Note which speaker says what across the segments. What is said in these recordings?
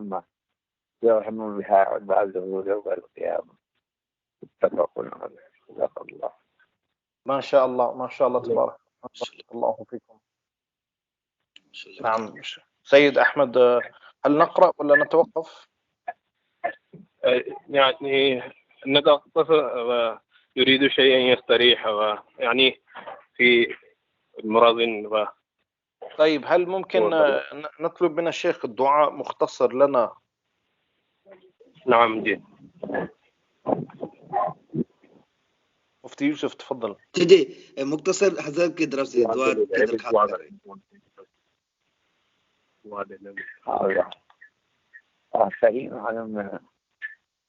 Speaker 1: رحمة يرحم بها عباده يوم القيامة. اتفق عليه. صدق الله.
Speaker 2: ما شاء الله ما شاء الله تبارك الله فيكم. نعم سيد أحمد، هل نقرأ ولا نتوقف؟
Speaker 3: يعني نتوقف ويريد شيئا يستريح ويعني في المرض
Speaker 2: طيب هل ممكن نطلب من الشيخ الدعاء مختصر لنا؟
Speaker 3: نعم جي.
Speaker 2: مفتي يوسف تفضل.
Speaker 4: जी मुख्तसर हजरत की तरफ से दुआ की दरख्वास्त कर रहे
Speaker 1: हैं। सही मालूम में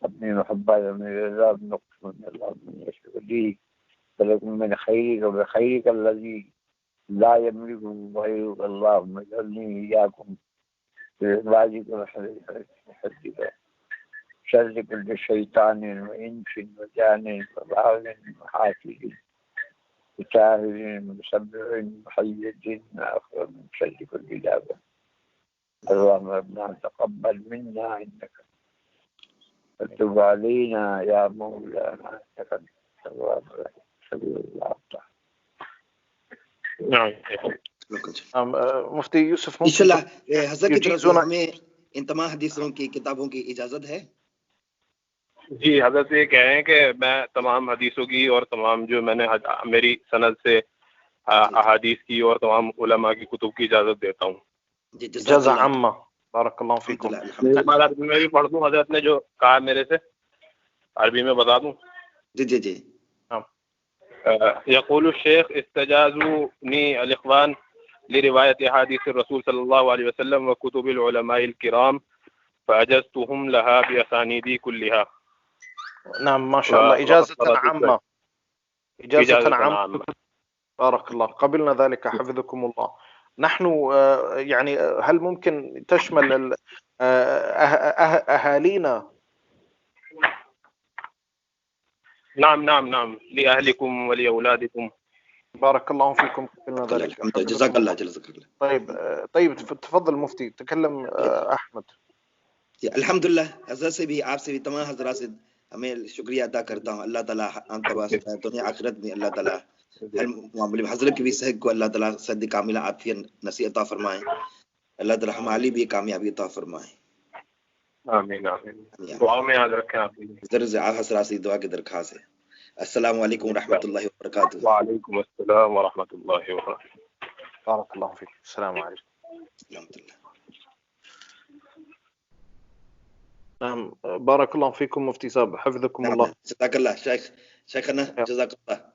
Speaker 1: अपनी मोहब्बत में रज़ा नक्श में अल्लाह में यशली बलकुम में खैर व खैर कल्लज़ी ला यमलिकु गैरुक अल्लाहुम्मा जल्नी इय्याकुम बिइबादिक व हज्जिक शर्रि कुल्लि शैतानिन व इंसिन व जानिन व बाग़िन व हासिदिन मुताहिरिन मुसब्बिहिन मुहय्यिदिन आखिर min शर्रि कुल्लि दाबा। अल्लाहुम्मा रब्बना तक़ब्बल मिन्ना इन्नका وتب علينا يا مولانا إنك أنت التواب الرحيم. صلى الله عليه
Speaker 2: نعم मुफ्ती यूसुफ
Speaker 4: इंशाल्लाह हजरत की तरफ से हमें इन तमाम हदीसों की किताबों की इजाजत है।
Speaker 3: जी हजरत ये कह रहे हैं कि मैं तमाम हदीसों की और तमाम जो मैंने मेरी सनद से अहादीस की और तमाम उलमा की कुतुब की इजाजत देता हूँ।
Speaker 2: जज़ा अम्मा बारकल्लाहु फीकुम।
Speaker 3: मैं भी पढ़ दूं, हजरत ने जो कहा मेरे से अरबी में बता दूं।
Speaker 4: जी जी जी।
Speaker 3: यक़ूलु शेख इस्तजाज़ूनी अल-इख़वान लिरिवायत अहादीस रसूल सल्लल्लाहु अलैहि वसल्लम व कुतुबिल उलमाइल किराम फअजज़तुहुम लहा बिअसानीदी कुल्लिहा।
Speaker 2: नाम माशाअल्लाह इजाज़तन आम्मा इजाज़तन आम्मा بارك الله قبلنا ذلك حفظكم الله. نحن يعني هل ممكن تشمل أهالينا؟
Speaker 3: نعم لأهلكم ولأولادكم.
Speaker 2: بارك الله فيكم قبلنا ذلك.
Speaker 4: جزاك الله جزاك الله.
Speaker 2: طيب تفضل مفتي تكلم أحمد.
Speaker 4: अल्हम्दुलिल्लाह हज़रत से भी आपसे भी तमाम हज़रात से हमें शुक्रिया अदा करता हूँ। अल्लाह ताला हम तबास दुनिया आखिरत में अल्लाह ताला हर मामले में हज़रत की भी सेहत को अल्लाह ताला सद्दी कामिला आफियत नसीहत अता फरमाए। अल्लाह ताला हमारी भी कामयाबी अता फरमाए।
Speaker 3: आमीन आमीन। दुआ में याद रखें आप।
Speaker 4: जरूर से आप हज़रात से दुआ की दरख्वास्त है। अस्सलाम वालेकुम व रहमतुल्लाहि व बरकातुहू।
Speaker 3: व अलैकुम अस्सलाम व रहमतुल्लाहि व बरकातुहू।
Speaker 2: बारकल्लाहु फीक। अस्सलाम वालेकुम। بارك الله فيكم مفتي صاحب حفظكم الله.
Speaker 4: جزاك الله شيخنا جزاك الله.